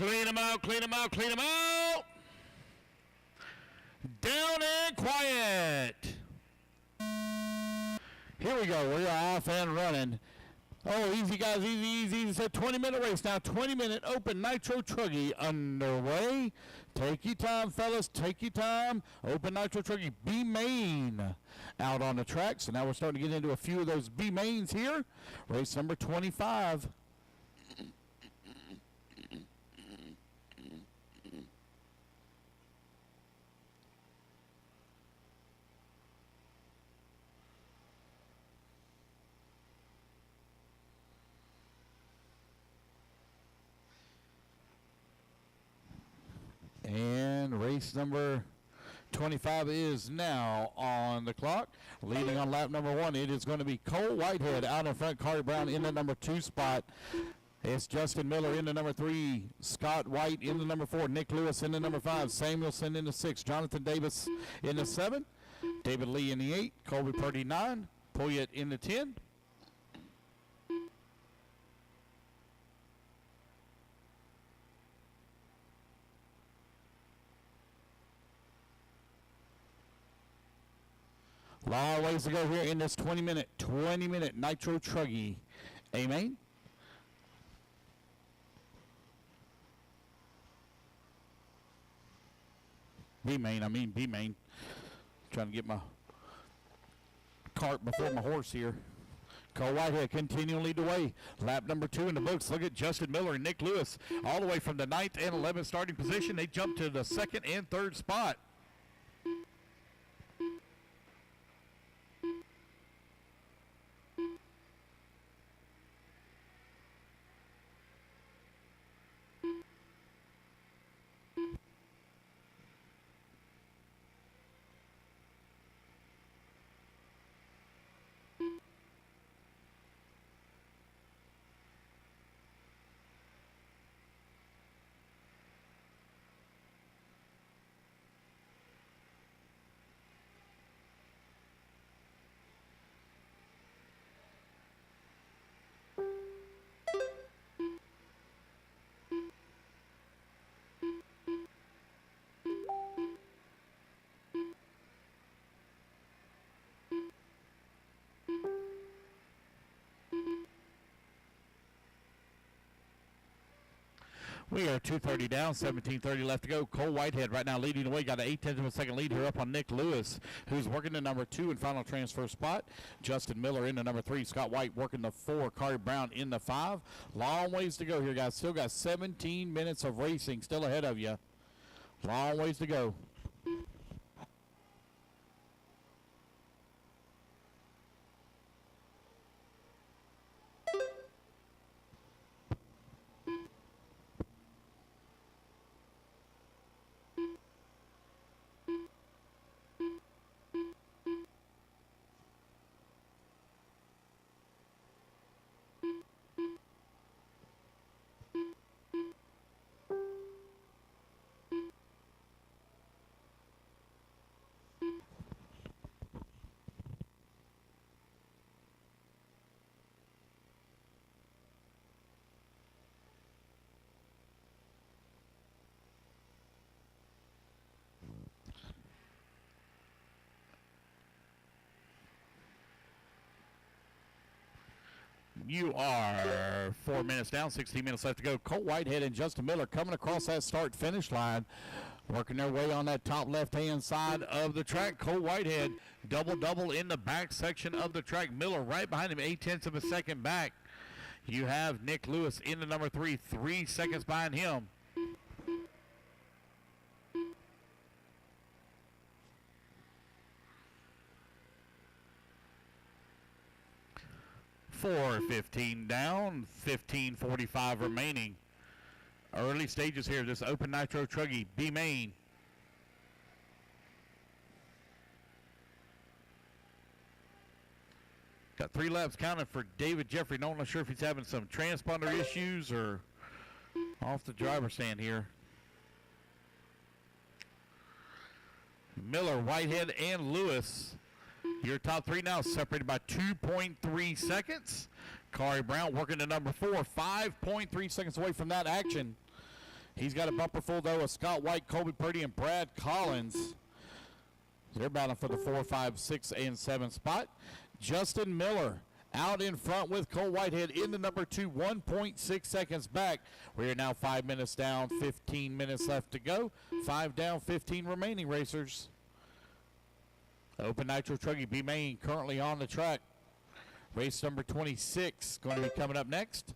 Clean them out, clean them out, clean them out. Down and quiet. Here we go. We are off and running. Oh, easy, guys. Easy, easy, easy. It's a 20-minute race now. 20-minute open Nitro Truggy underway. Take your time, fellas. Take your time. Open Nitro Truggy B main out on the track. So now we're starting to get into a few of those B mains here. Race number 25. And race number 25 is now on the clock. Leading on lap number 1, it is going to be Cole Whitehead out in front. Kawri Brown in the number 2 spot. It's Justin Miller in the number 3. Scott White in the number 4. Nick Lewis in the number 5. Samuelson in the 6. Jonathan Davis in the 7. David Lee in the 8. Colby Purdy 9. Pouliot in the 10. Long ways to go here in this 20-minute Nitro Truggy A main. B main. Trying to get my cart before my horse here. Cole Whitehead continuing to lead the way. Lap number 2 in the books. Look at Justin Miller and Nick Lewis all the way from the 9th and 11th starting position. They jump to the 2nd and 3rd spot. We are 2:30 down, 17:30 left to go. Cole Whitehead right now leading the way. Got an 0.8 of a second lead here up on Nick Lewis, who's working the number 2 and final transfer spot. Justin Miller in the number 3. Scott White working the 4. Kawri Brown in the 5. Long ways to go here, guys. Still got 17 minutes of racing still ahead of you. Long ways to go. You are 4 minutes down, 16 minutes left to go. Cole Whitehead and Justin Miller coming across that start-finish line, working their way on that top left-hand side of the track. Cole Whitehead double-double in the back section of the track. Miller right behind him, 0.8 of a second back. You have Nick Lewis in the number 3, 3 seconds behind him. .415 down, 15:45 remaining. Early stages here, this open Nitro Truggy B main. Got 3 laps counted for David Jeffery. Not sure if he's having some transponder issues or off the driver's stand here. Miller, Whitehead, and Lewis. Your top 3 now separated by 2.3 seconds. Kawri Brown working to number 4, 5.3 seconds away from that action. He's got a bumper full, though, of Scott White, Colby Purdy, and Brad Collins. They're battling for the 4, 5, 6, and 7 spot. Justin Miller out in front with Cole Whitehead in the number 2, 1.6 seconds back. We are now 5 minutes down, 15 minutes left to go. 5 down, 15 remaining, racers. Open Nitro Truggy B Main currently on the track. Race number 26 going to be coming up next.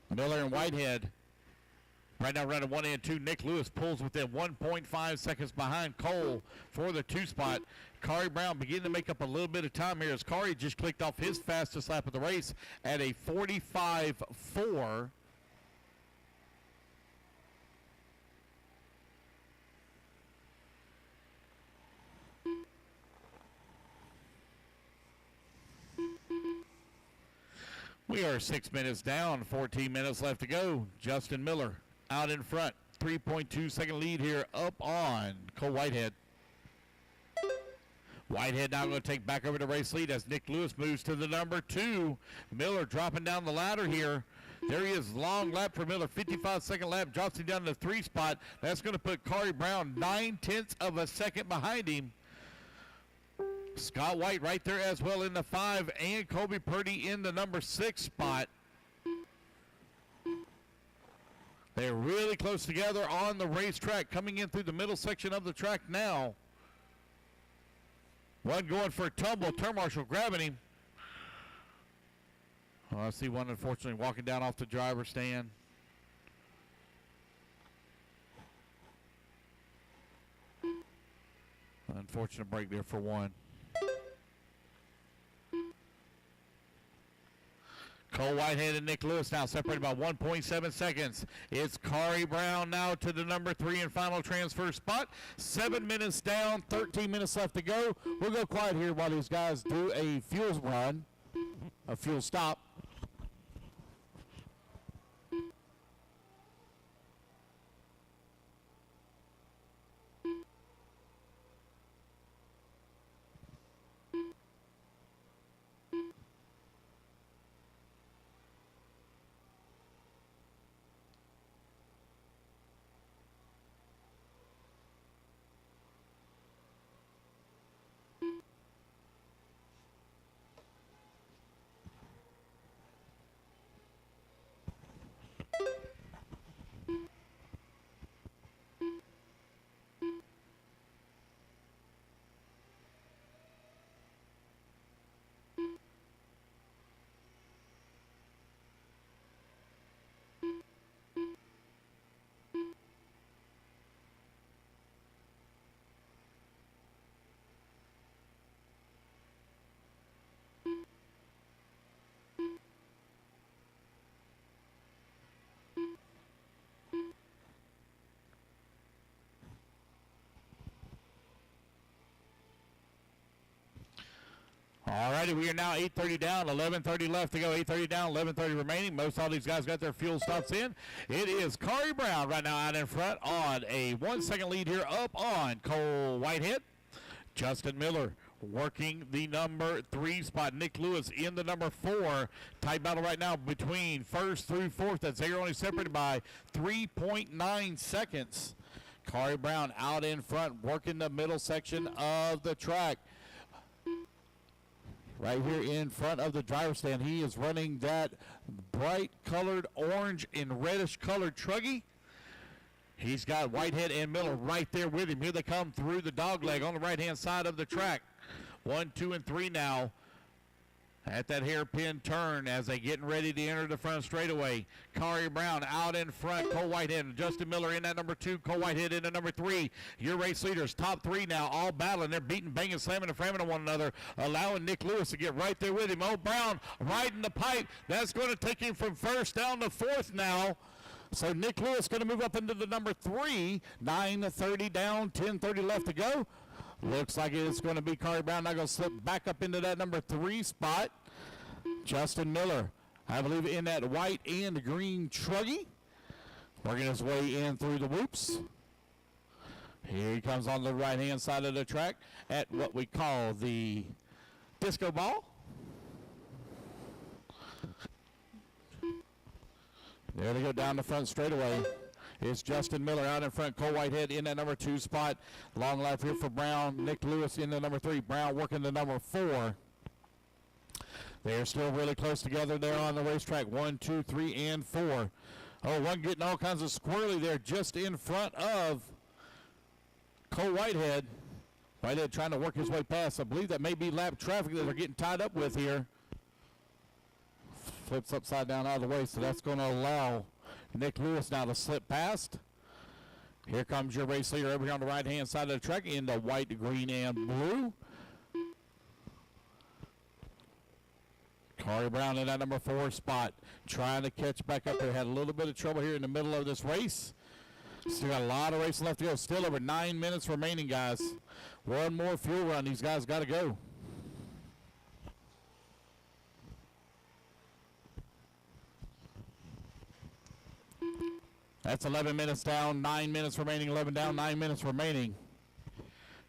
Miller and Whitehead right now running 1 and 2. Nick Lewis pulls within 1.5 seconds behind Cole for the 2 spot. Kawri Brown beginning to make up a little bit of time here as Kawri just clicked off his fastest lap of the race at a 45.4. We are 6 minutes down, 14 minutes left to go. Justin Miller out in front. 3.2 second lead here up on Cole Whitehead. Whitehead now going to take back over the race lead as Nick Lewis moves to the number 2. Miller dropping down the ladder here. There he is, long lap for Miller, 55-second lap, drops him down to the 3 spot. That's going to put Kawri Brown 0.9 of a second behind him. Scott White right there as well in the 5, and Colby Purdy in the number 6 spot. They're really close together on the racetrack, coming in through the middle section of the track now. One going for a tumble, turn marshal grabbing him. Oh, I see one unfortunately walking down off the driver's stand. Unfortunate break there for one. Cole Whitehead and Nick Lewis now separated by 1.7 seconds. It's Kawri Brown now to the number 3 and final transfer spot. 7 minutes down, 13 minutes left to go. We'll go quiet here while these guys do a fuel run, a fuel stop. All righty, we are now 8:30 down, 11:30 left to go. 8:30 down, 11:30 remaining. Most all these guys got their fuel stops in. It is Kawri Brown right now out in front on a 1 second lead here up on Cole Whitehead. Justin Miller working the number 3 spot. Nick Lewis in the number 4. Tight battle right now between first through fourth. That's they're only separated by 3.9 seconds. Kawri Brown out in front working the middle section of the track. Right here in front of the driver's stand, he is running that bright colored orange and reddish colored Truggy. He's got Whitehead and Miller right there with him. Here they come through the dog leg on the right-hand side of the track. 1, 2, and 3 now at that hairpin turn as they getting ready to enter the front straightaway. Kawri Brown out in front, Cole Whitehead and Justin Miller in that number 2, Cole Whitehead in the number 3. Your race leaders, top 3 now, all battling. They're beating, banging, slamming, and framming on one another, allowing Nick Lewis to get right there with him. Oh, Brown riding the pipe. That's going to take him from first down to fourth now. So Nick Lewis going to move up into the number 3. 9:30 down, 10:30 left to go. Looks like it's going to be Kawri Brown now going to slip back up into that number 3 spot. Justin Miller, I believe, in that white and green Truggy, working his way in through the whoops. Here he comes on the right-hand side of the track at what we call the disco ball. There they go down the front straightaway. It's Justin Miller out in front. Cole Whitehead in that number 2 spot. Long lap here for Brown. Nick Lewis in the number 3. Brown working the number 4. They're still really close together there on the racetrack. 1, 2, 3, and 4. Oh, one getting all kinds of squirrely there just in front of Cole Whitehead. Whitehead trying to work his way past. I believe that may be lap traffic that they're getting tied up with here. Flips upside down out of the way, so that's going to allow Nick Lewis now to slip past. Here comes your race leader over here on the right-hand side of the track in the white, green, and blue. Kawri Brown in that number 4 spot, trying to catch back up there. Had a little bit of trouble here in the middle of this race. Still got a lot of racing left to go. Still over 9 minutes remaining, guys. One more fuel run. These guys got to go. That's 11 minutes down, 9 minutes remaining, 11 down, 9 minutes remaining.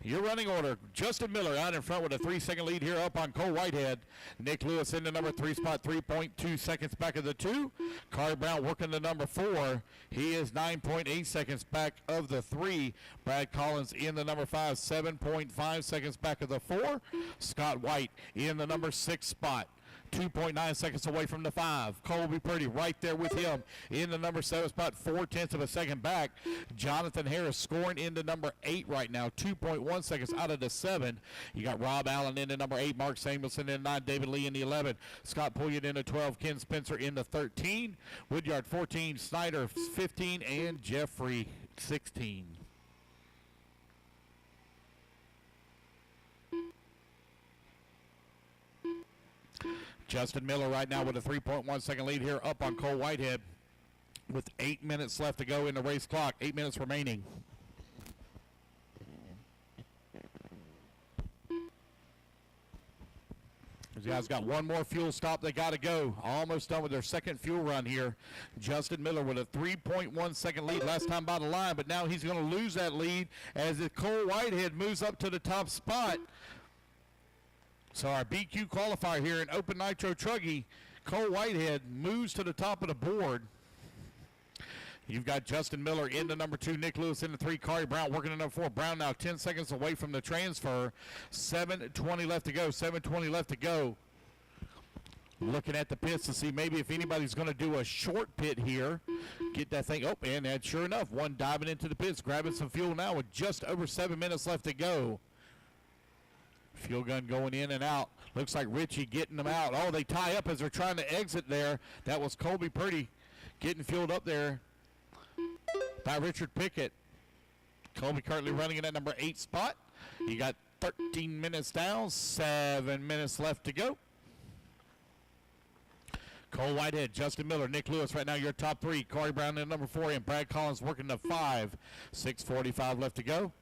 Your running order, Justin Miller out in front with a 3-second lead here up on Cole Whitehead. Nick Lewis in the number 3 spot, 3.2 seconds back of the 2. Kawri Brown working the number 4. He is 9.8 seconds back of the 3. Brad Collins in the number 5, 7.5 seconds back of the 4. Scott White in the number 6 spot, 2.9 seconds away from the 5. Colby Purdy right there with him in the number 7 spot, 0.4 of a second back. Jonathan Harris scoring into number 8 right now, 2.1 seconds out of the 7. You got Rob Allen in the number 8, Mark Samuelson in the 9, David Lee in the 11, Scott Pouliot in the 12, Ken Spencer in the 13, Woodyard 14, Snyder 15, and Jeffery 16. Justin Miller right now with a 3.1 second lead here up on Cole Whitehead with 8 minutes left to go in the race clock. 8 minutes remaining. These guys got one more fuel stop. They got to go. Almost done with their second fuel run here. Justin Miller with a 3.1 second lead last time by the line, but now he's going to lose that lead as Cole Whitehead moves up to the top spot. So our BQ qualifier here in Open Nitro Truggy, Cole Whitehead moves to the top of the board. You've got Justin Miller in the number 2, Nick Lewis in the 3, Kawri Brown working the number 4. Brown now 10 seconds away from the transfer. 7:20 left to go, 7:20 left to go. Looking at the pits to see maybe if anybody's going to do a short pit here. Get that thing open, and sure enough, one diving into the pits, grabbing some fuel now with just over 7 minutes left to go. Fuel gun going in and out. Looks like Richie getting them out. Oh, they tie up as they're trying to exit there. That was Colby Purdy getting fueled up there by Richard Pickett. Colby currently running in that number 8 spot. You got 13 minutes down, 7 minutes left to go. Cole Whitehead, Justin Miller, Nick Lewis right now your top 3. Kawri Brown in number 4 and Brad Collins working the 5. 6:45 left to go.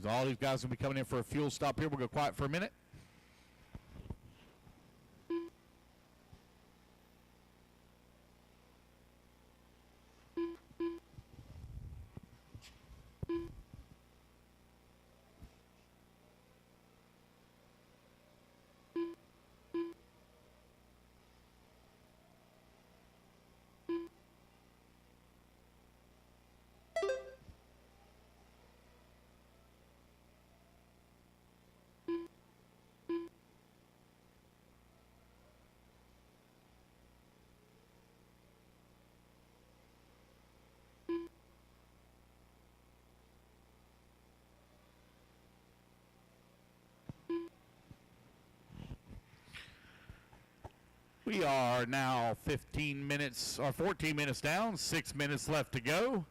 All these guys will be coming in for a fuel stop here. We'll go quiet for a minute. We are now 15 minutes or 14 minutes down, 6 minutes left to go.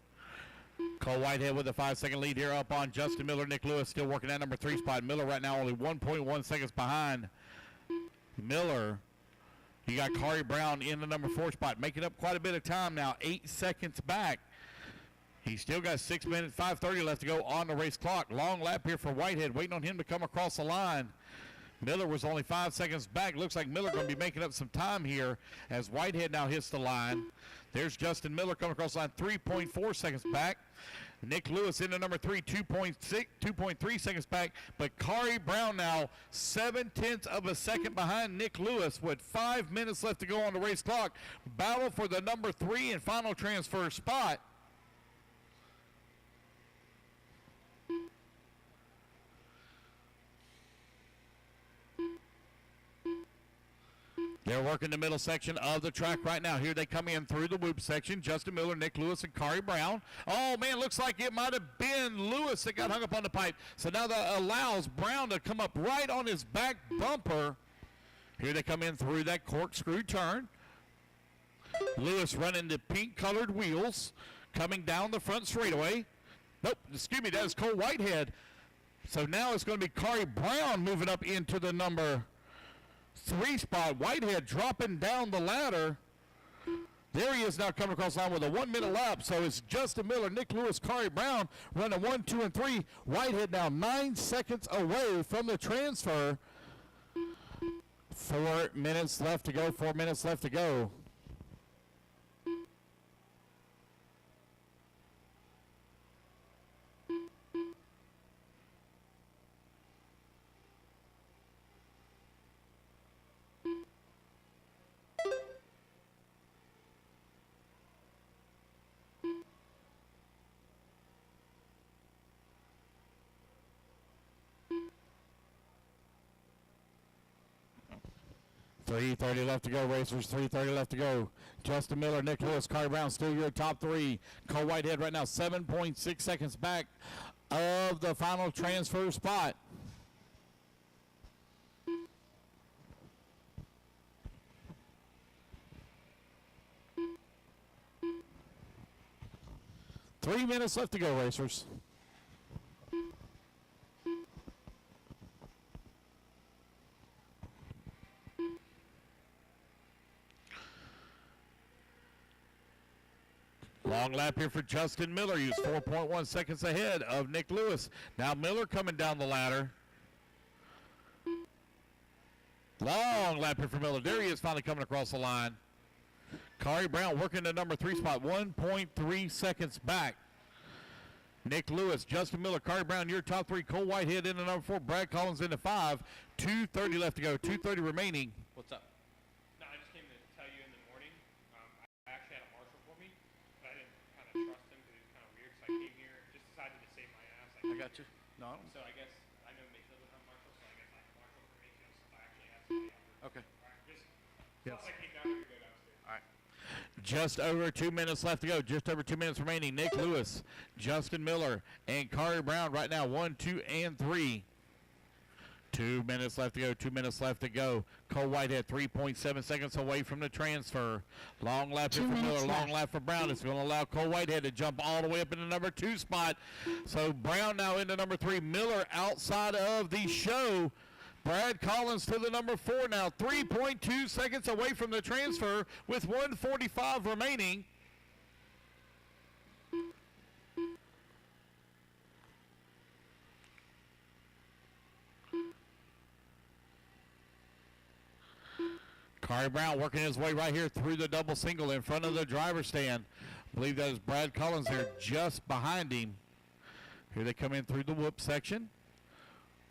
Cole Whitehead with a 5-second lead here up on Justin Miller. Nick Lewis still working that number 3 spot. Miller right now only 1.1 seconds behind Miller. You got Kawri Brown in the number 4 spot, making up quite a bit of time now, 8 seconds back. He's still got 6 minutes, 5:30 left to go on the race clock. Long lap here for Whitehead, waiting on him to come across the line. Miller was only 5 seconds back. Looks like Miller going to be making up some time here as Whitehead now hits the line. There's Justin Miller coming across the line, 3.4 seconds back. Nick Lewis into number 3, 2.3 seconds back. But Kawri Brown now 0.7 of a second behind Nick Lewis with 5 minutes left to go on the race clock. Battle for the number 3 and final transfer spot. They're working the middle section of the track right now. Here they come in through the whoop section. Justin Miller, Nick Lewis, and Kawri Brown. Oh, man, looks like it might have been Lewis that got hung up on the pipe. So now that allows Brown to come up right on his back bumper. Here they come in through that corkscrew turn. Lewis running the pink-colored wheels, coming down the front straightaway. Nope, excuse me, that is Cole Whitehead. So now it's going to be Kawri Brown moving up into the number 3 spot. Whitehead dropping down the ladder. There he is now coming across the line with a 1 minute lap. So it's Justin Miller, Nick Lewis, Kawri Brown running 1, 2, and 3. Whitehead now 9 seconds away from the transfer. 4 minutes left to go. 4 minutes left to go. .330 left to go, racers. 3:30 left to go. Justin Miller, Nick Lewis, Kawri Brown, still your top 3. Cole Whitehead right now 7.6 seconds back of the final transfer spot. Three minutes left to go, racers. Long lap here for Justin Miller. He was 4.1 seconds ahead of Nick Lewis. Now Miller coming down the ladder. Long lap here for Miller. There he is finally coming across the line. Kawri Brown working the number 3 spot, 1.3 seconds back. Nick Lewis, Justin Miller, Kawri Brown, your top 3. Cole Whitehead into number 4. Brad Collins into 5. 2:30 left to go. 2:30 remaining. What's up? No, I just came to tell you in the morning. I actually had a marshal for me, but I didn't kind of trust him because he was kind of weird. So I came here, just decided to save my ass. I got you. No. So I guess I know Mitch doesn't have marshal, so I guess I have marshal for me because I actually have somebody else. Okay. All right, just Yes. I came down here to go downstairs. All right. Just over 2 minutes left to go. Just over 2 minutes remaining. Nick Lewis, Justin Miller, and Kawri Brown right now. 1, 2, and 3. 2 minutes left to go. 2 minutes left to go. Cole Whitehead 3.7 seconds away from the transfer. Long lap here for Miller. Long lap for Brown. It's going to allow Cole Whitehead to jump all the way up in the number 2 spot. So Brown now into number 3. Miller outside of the show. Brad Collins to the number 4 now. 3.2 seconds away from the transfer with 1:45 remaining. Kawri Brown working his way right here through the double single in front of the driver's stand. I believe that is Brad Collins there just behind him. Here they come in through the whoop section.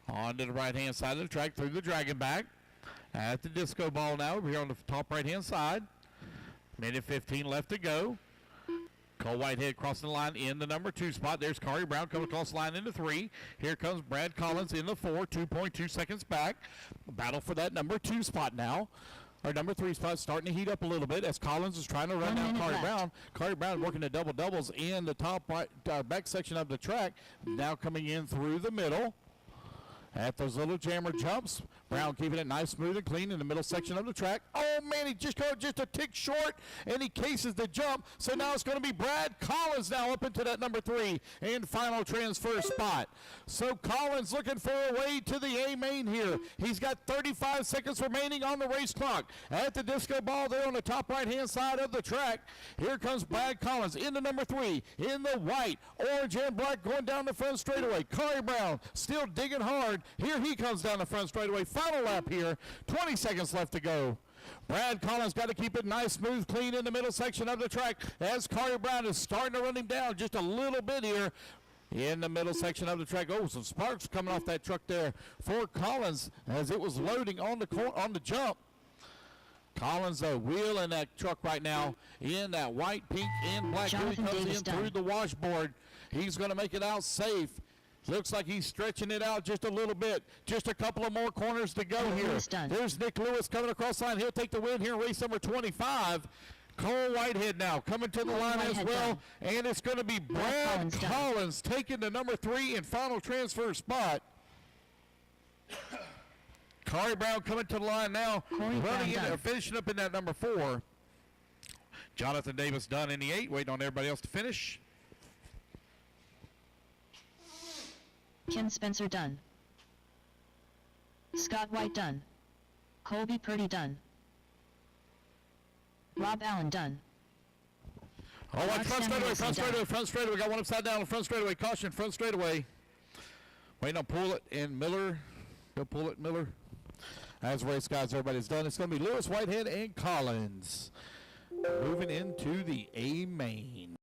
On to the right-hand side of the track through the dragon back. At the disco ball now, over here on the top right-hand side. Minute 15 left to go. Cole Whitehead crossing the line in the number 2 spot. There's Kawri Brown coming across the line into 3. Here comes Brad Collins in the 4, 2.2 seconds back. Battle for that number 2 spot now. Our number 3 spot starting to heat up a little bit as Collins is trying to run down Kawri Brown. Kawri Brown working the double doubles in the top right, back section of the track. Now coming in through the middle. At those little jammer jumps, Brown keeping it nice, smooth, and clean in the middle section of the track. Oh, man, he just got just a tick short, and he cases the jump. So now it's going to be Brad Collins now up into that number 3 and final transfer spot. So Collins looking for a way to the A main here. He's got 35 seconds remaining on the race clock. At the disco ball there on the top right-hand side of the track, here comes Brad Collins into number 3 in the white, orange, and black going down the front straightaway. Kawri Brown still digging hard. Here he comes down the front straightaway. Final lap here. 20 seconds left to go. Brad Collins got to keep it nice, smooth, clean in the middle section of the track as Kawri Brown is starting to run him down just a little bit here in the middle section of the track. Oh, some sparks coming off that truck there for Collins as it was loading on the jump. Collins, wheel in that truck right now in that white, pink, and black. Here he comes in through the washboard. He's going to make it out safe. Looks like he's stretching it out just a little bit. Just a couple of more corners to go here. There's Nick Lewis coming across the line. He'll take the win here in race number 25. Cole Whitehead now coming to the line as well. And it's going to be Brad Collins taking the number 3 and final transfer spot. Kawri Brown coming to the line now, finishing up in that number 4. Jonathan Davis done in the 8, waiting on everybody else to finish. Ken Spencer done. Scott White done. Colby Purdy done. Rob Allen done. Oh, front straightaway. Got one upside down on front straightaway. Caution, front straightaway. Waiting on Pouliot and Miller. Go Pouliot, Miller. As race guys, everybody's done. It's going to be Lewis, Whitehead, and Collins moving into the A main.